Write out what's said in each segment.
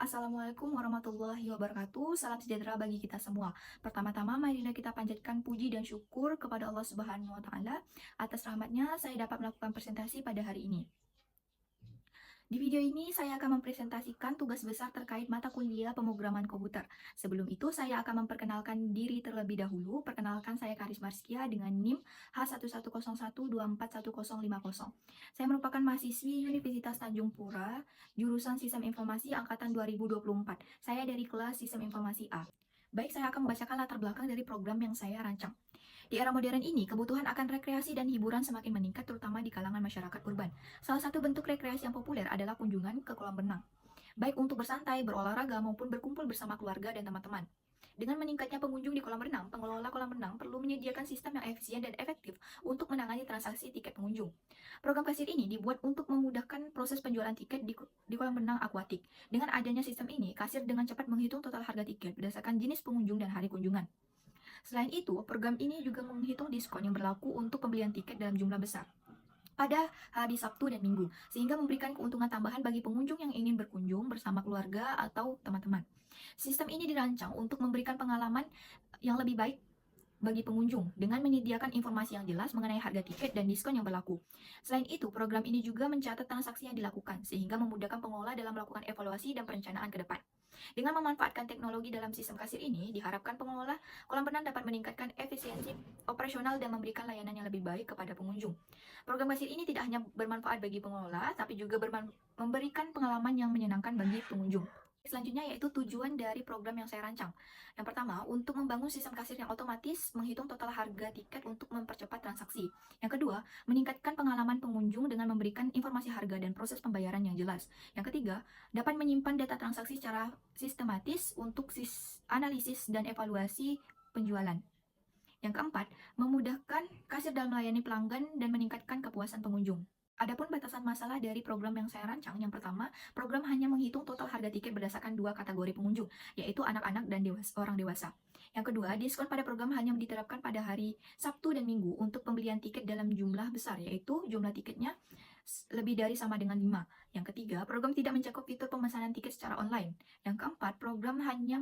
Assalamualaikum warahmatullahi wabarakatuh. Salam sejahtera bagi kita semua. Pertama-tama, marilah kita panjatkan puji dan syukur kepada Allah Subhanahu wa Ta'ala atas rahmatnya saya dapat melakukan presentasi pada hari ini. Di video ini, saya akan mempresentasikan tugas besar terkait mata kuliah pemrograman komputer. Sebelum itu, saya akan memperkenalkan diri terlebih dahulu. Perkenalkan, saya Karis Marskia dengan NIM H1101241050. Saya merupakan mahasiswi Universitas Tanjung Pura, jurusan Sistem Informasi Angkatan 2024. Saya dari kelas Sistem Informasi A. Baik, saya akan membacakan latar belakang dari program yang saya rancang. Di era modern ini, kebutuhan akan rekreasi dan hiburan semakin meningkat terutama di kalangan masyarakat urban. Salah satu bentuk rekreasi yang populer adalah kunjungan ke kolam renang, baik untuk bersantai, berolahraga, maupun berkumpul bersama keluarga dan teman-teman. Dengan meningkatnya pengunjung di kolam renang, pengelola kolam renang perlu menyediakan sistem yang efisien dan efektif untuk menangani transaksi tiket pengunjung. Program kasir ini dibuat untuk memudahkan proses penjualan tiket di kolam renang akuatik. Dengan adanya sistem ini, kasir dengan cepat menghitung total harga tiket berdasarkan jenis pengunjung dan hari kunjungan. Selain itu, program ini juga menghitung diskon yang berlaku untuk pembelian tiket dalam jumlah besar pada hari Sabtu dan Minggu, sehingga memberikan keuntungan tambahan bagi pengunjung yang ingin berkunjung bersama keluarga atau teman-teman. Sistem ini dirancang untuk memberikan pengalaman yang lebih baik bagi pengunjung dengan menyediakan informasi yang jelas mengenai harga tiket dan diskon yang berlaku. Selain itu, program ini juga mencatat transaksi yang dilakukan sehingga memudahkan pengelola dalam melakukan evaluasi dan perencanaan ke depan. Dengan memanfaatkan teknologi dalam sistem kasir ini, diharapkan pengelola kolam renang dapat meningkatkan efisiensi operasional dan memberikan layanan yang lebih baik kepada pengunjung. Program kasir ini tidak hanya bermanfaat bagi pengelola, tapi juga memberikan pengalaman yang menyenangkan bagi pengunjung. Selanjutnya yaitu tujuan dari program yang saya rancang. Yang pertama, untuk membangun sistem kasir yang otomatis menghitung total harga tiket untuk mempercepat transaksi. Yang kedua, meningkatkan pengalaman pengunjung dengan memberikan informasi harga dan proses pembayaran yang jelas. Yang ketiga, dapat menyimpan data transaksi secara sistematis untuk analisis dan evaluasi penjualan. Yang keempat, memudahkan kasir dalam melayani pelanggan dan meningkatkan kepuasan pengunjung. Adapun batasan masalah dari program yang saya rancang, yang pertama, program hanya menghitung total harga tiket berdasarkan dua kategori pengunjung, yaitu anak-anak dan orang dewasa. Yang kedua, diskon pada program hanya diterapkan pada hari Sabtu dan Minggu untuk pembelian tiket dalam jumlah besar, yaitu jumlah tiketnya lebih dari sama dengan 5. Yang ketiga, program tidak mencakup fitur pemesanan tiket secara online. Yang keempat, program hanya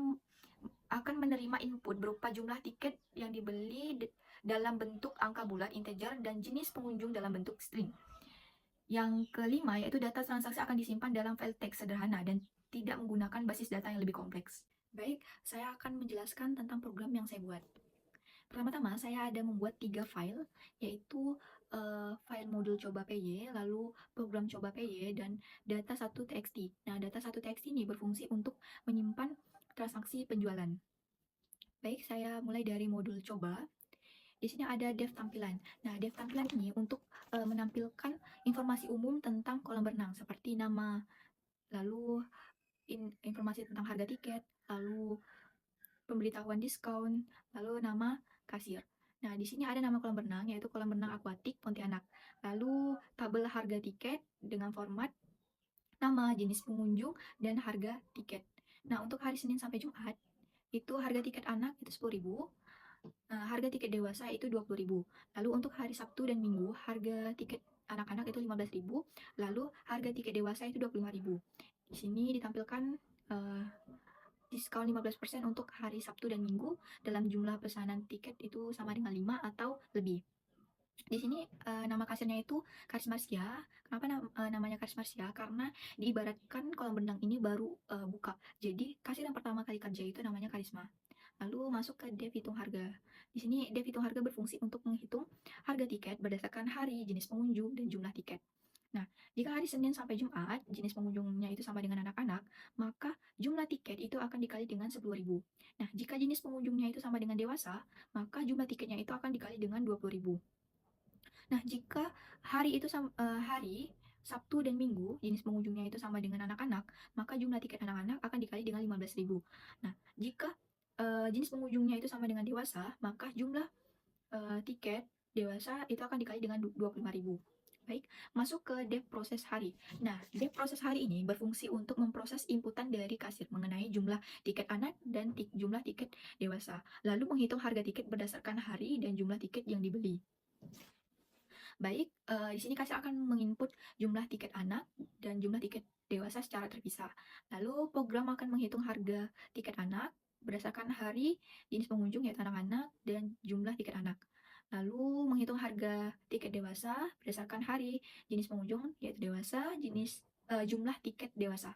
akan menerima input berupa jumlah tiket yang dibeli dalam bentuk angka bulat, integer, dan jenis pengunjung dalam bentuk string. Yang kelima, yaitu data transaksi akan disimpan dalam file teks sederhana dan tidak menggunakan basis data yang lebih kompleks. Baik, saya akan menjelaskan tentang program yang saya buat. Pertama-tama, saya ada membuat 3 file, yaitu file modul coba PY, lalu program coba PY, dan data 1.txt. Nah, data 1.txt ini berfungsi untuk menyimpan transaksi penjualan. Baik, saya mulai dari modul coba. Di sini ada dev tampilan. Nah, dev tampilan ini untuk menampilkan informasi umum tentang kolam renang seperti nama, lalu informasi tentang harga tiket, lalu pemberitahuan diskon, lalu nama kasir. Nah, di sini ada nama kolam renang yaitu kolam renang akuatik Pontianak. Lalu tabel harga tiket dengan format nama, jenis pengunjung, dan harga tiket. Nah, untuk hari Senin sampai Jumat itu harga tiket anak itu 10.000. Harga tiket dewasa itu 20.000. Lalu untuk hari Sabtu dan Minggu, harga tiket anak-anak itu 15.000. Lalu harga tiket dewasa itu 25.000. Di sini ditampilkan diskon 15% untuk hari Sabtu dan Minggu dalam jumlah pesanan tiket itu sama dengan 5 atau lebih. Di sini nama kasirnya itu Karis Marskia. Kenapa namanya Karis Marskia? Karena diibaratkan kolam renang ini baru buka. Jadi kasir yang pertama kali kerja itu namanya Karisma. Lalu masuk ke dev hitung harga. Di sini dev hitung harga berfungsi untuk menghitung harga tiket berdasarkan hari, jenis pengunjung, dan jumlah tiket. Nah, jika hari Senin sampai Jumat, jenis pengunjungnya itu sama dengan anak-anak, maka jumlah tiket itu akan dikali dengan 10.000. Nah, jika jenis pengunjungnya itu sama dengan dewasa, maka jumlah tiketnya itu akan dikali dengan 20.000. Nah, jika hari itu hari Sabtu dan Minggu, jenis pengunjungnya itu sama dengan anak-anak, maka jumlah tiket anak-anak akan dikali dengan 15.000. Nah, jika jenis pengunjungnya itu sama dengan dewasa, maka jumlah tiket dewasa itu akan dikali dengan 25.000. Baik, masuk ke dev proses hari. Nah, dev proses hari ini berfungsi untuk memproses inputan dari kasir mengenai jumlah tiket anak dan jumlah tiket dewasa, lalu menghitung harga tiket berdasarkan hari dan jumlah tiket yang dibeli. Baik, di sini kasir akan menginput jumlah tiket anak dan jumlah tiket dewasa secara terpisah. Lalu program akan menghitung harga tiket anak berdasarkan hari, jenis pengunjung yaitu anak-anak, dan jumlah tiket anak. Lalu menghitung harga tiket dewasa berdasarkan hari, jenis pengunjung yaitu dewasa, jumlah tiket dewasa.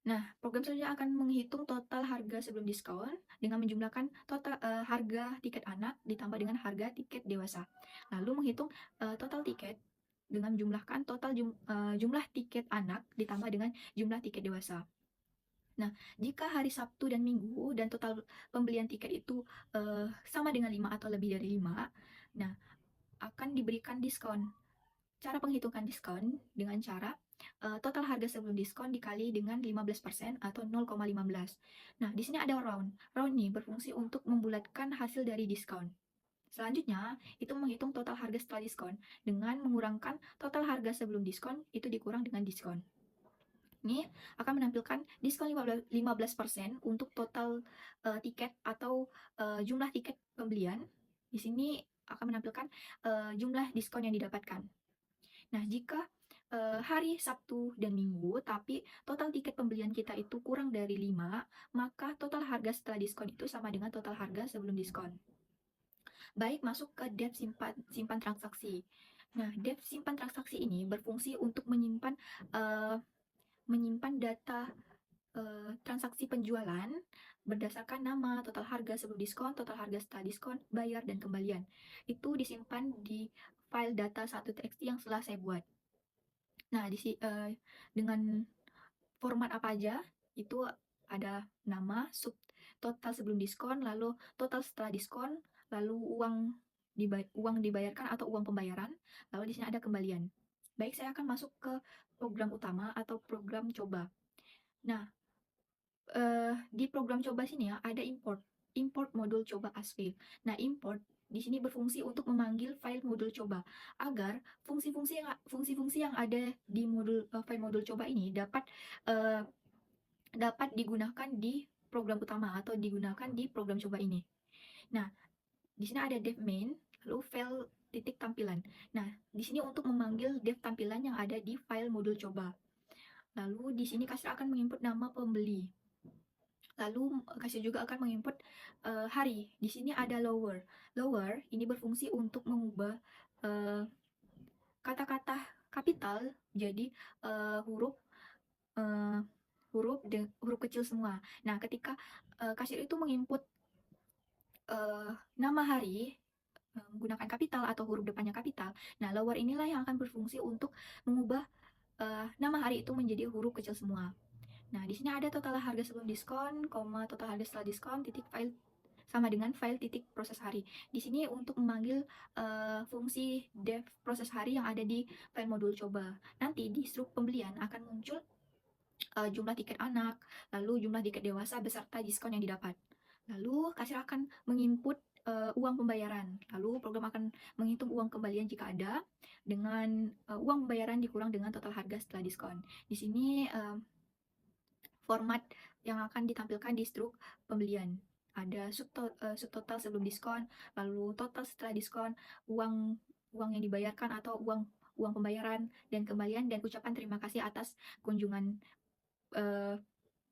Nah, program selanjutnya akan menghitung total harga sebelum diskon dengan menjumlahkan total harga tiket anak ditambah dengan harga tiket dewasa. Lalu menghitung total tiket dengan menjumlahkan jumlah tiket anak ditambah dengan jumlah tiket dewasa. Nah, jika hari Sabtu dan Minggu dan total pembelian tiket itu sama dengan 5 atau lebih dari 5, nah akan diberikan diskon. Cara penghitungan diskon dengan cara total harga sebelum diskon dikali dengan 15% atau 0,15. Nah, di sini ada round. Round ini berfungsi untuk membulatkan hasil dari diskon. Selanjutnya, itu menghitung total harga setelah diskon dengan mengurangkan total harga sebelum diskon itu dikurang dengan diskon. Ini akan menampilkan diskon 15% untuk total tiket atau jumlah tiket pembelian. Di sini akan menampilkan jumlah diskon yang didapatkan. Nah, jika hari Sabtu dan Minggu, tapi total tiket pembelian kita itu kurang dari 5, maka total harga setelah diskon itu sama dengan total harga sebelum diskon. Baik, masuk ke debt simpan transaksi. Nah, debt simpan transaksi ini berfungsi untuk menyimpan data transaksi penjualan berdasarkan nama, total harga sebelum diskon, total harga setelah diskon, bayar, dan kembalian. Itu disimpan di file data 1.txt yang telah saya buat. Nah, dengan format apa aja? Itu ada nama, total sebelum diskon, lalu total setelah diskon, lalu uang dibayarkan atau uang pembayaran, lalu di sini ada kembalian. Baik, saya akan masuk ke program utama atau program coba. Nah, di program coba sini ya ada import modul coba ASFIL. Nah, import di sini berfungsi untuk memanggil file modul coba agar fungsi-fungsi yang ada di file modul coba ini dapat digunakan di program utama atau digunakan di program coba ini. Nah, di sini ada dev main, lalu file titik tampilan. Nah, di sini untuk memanggil dev tampilan yang ada di file modul coba. Lalu di sini kasir akan menginput nama pembeli. Lalu kasir juga akan menginput hari. Di sini ada lower. Lower ini berfungsi untuk mengubah kata-kata kapital jadi huruf kecil semua. Nah, ketika kasir itu menginput nama hari menggunakan kapital atau huruf depannya kapital, nah lower inilah yang akan berfungsi untuk mengubah nama hari itu menjadi huruf kecil semua. Nah, di sini ada total harga sebelum diskon, total harga setelah diskon, titik file sama dengan file titik proses hari. Di sini untuk memanggil fungsi dev proses hari yang ada di file modul coba. Nanti di struk pembelian akan muncul jumlah tiket anak, lalu jumlah tiket dewasa beserta diskon yang didapat. Lalu kasir akan menginput uang pembayaran. Lalu program akan menghitung uang kembalian jika ada dengan uang pembayaran dikurang dengan total harga setelah diskon. Di sini format yang akan ditampilkan di struk pembelian. Ada subtotal sebelum diskon, lalu total setelah diskon, uang yang dibayarkan atau uang pembayaran dan kembalian, dan ucapan terima kasih atas kunjungan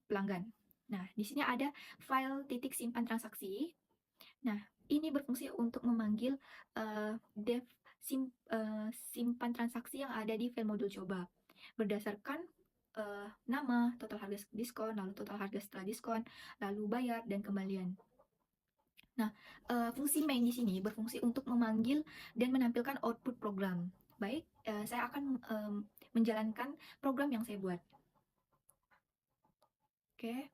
pelanggan. Nah, di sini ada file titik simpan transaksi. Nah, ini berfungsi untuk memanggil dev simpan transaksi yang ada di file modul coba berdasarkan nama, total harga diskon, lalu total harga setelah diskon, lalu bayar, dan kembalian. Nah, fungsi main di sini berfungsi untuk memanggil dan menampilkan output program. Baik, saya akan menjalankan program yang saya buat. Oke,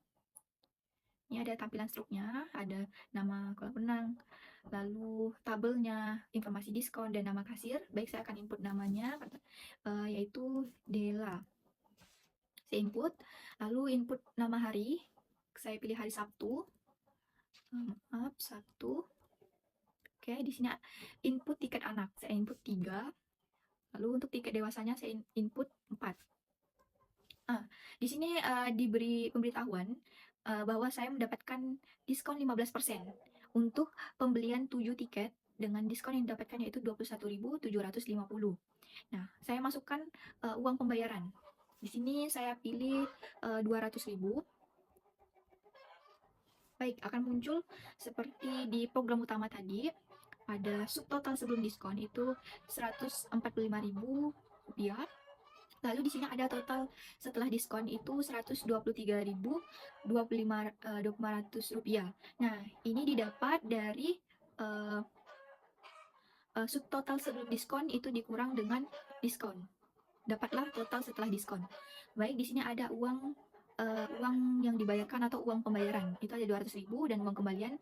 ini ada tampilan struknya, ada nama kolam renang, lalu tabelnya, informasi diskon, dan nama kasir. Baik, saya akan input namanya, yaitu Dela. Saya input, lalu input nama hari, saya pilih hari Sabtu. Maaf, Sabtu. Oke, di sini input tiket anak, saya input 3. Lalu untuk tiket dewasanya saya input 4. Di sini diberi pemberitahuan bahwa saya mendapatkan diskon 15% untuk pembelian 7 tiket dengan diskon yang didapatkan yaitu 21.750. Nah, saya masukkan uang pembayaran. Di sini saya pilih 200.000. Baik, akan muncul seperti di program utama tadi, ada subtotal sebelum diskon itu Rp145.000. Lalu di sini ada total setelah diskon itu Rp123.025. Nah, ini didapat dari eh, subtotal sebelum diskon itu dikurang dengan diskon. Dapatlah total setelah diskon. Baik, di sini ada uang yang dibayarkan atau uang pembayaran. Itu ada 200.000 dan uang kembalian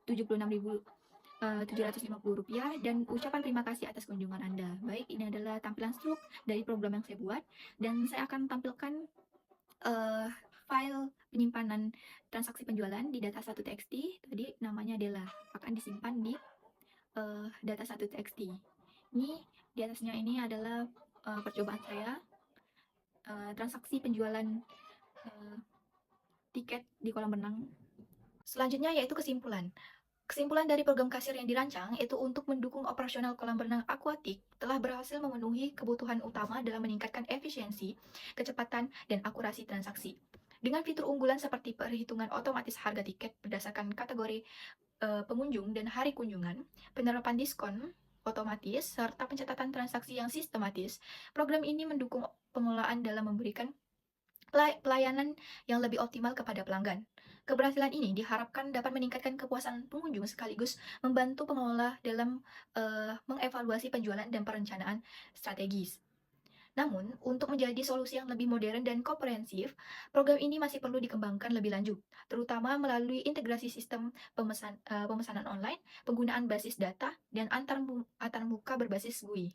Rp76.750 dan ucapan terima kasih atas kunjungan Anda. Baik, ini adalah tampilan struk dari program yang saya buat dan saya akan tampilkan uh, file penyimpanan transaksi penjualan di data 1.txt. Tadi namanya adalah akan disimpan di data 1.txt. Ini di atasnya ini adalah percobaan saya transaksi penjualan tiket di kolam renang. Selanjutnya yaitu kesimpulan. Kesimpulan dari program kasir yang dirancang itu untuk mendukung operasional kolam renang akuatik telah berhasil memenuhi kebutuhan utama dalam meningkatkan efisiensi, kecepatan, dan akurasi transaksi. Dengan fitur unggulan seperti perhitungan otomatis harga tiket berdasarkan kategori pengunjung dan hari kunjungan, penerapan diskon otomatis, serta pencatatan transaksi yang sistematis, program ini mendukung pengelolaan dalam memberikan pelayanan yang lebih optimal kepada pelanggan. Keberhasilan ini diharapkan dapat meningkatkan kepuasan pengunjung sekaligus membantu pengelola dalam mengevaluasi penjualan dan perencanaan strategis. Namun, untuk menjadi solusi yang lebih modern dan komprehensif, program ini masih perlu dikembangkan lebih lanjut, terutama melalui integrasi sistem pemesanan online, penggunaan basis data, dan antarmuka berbasis GUI.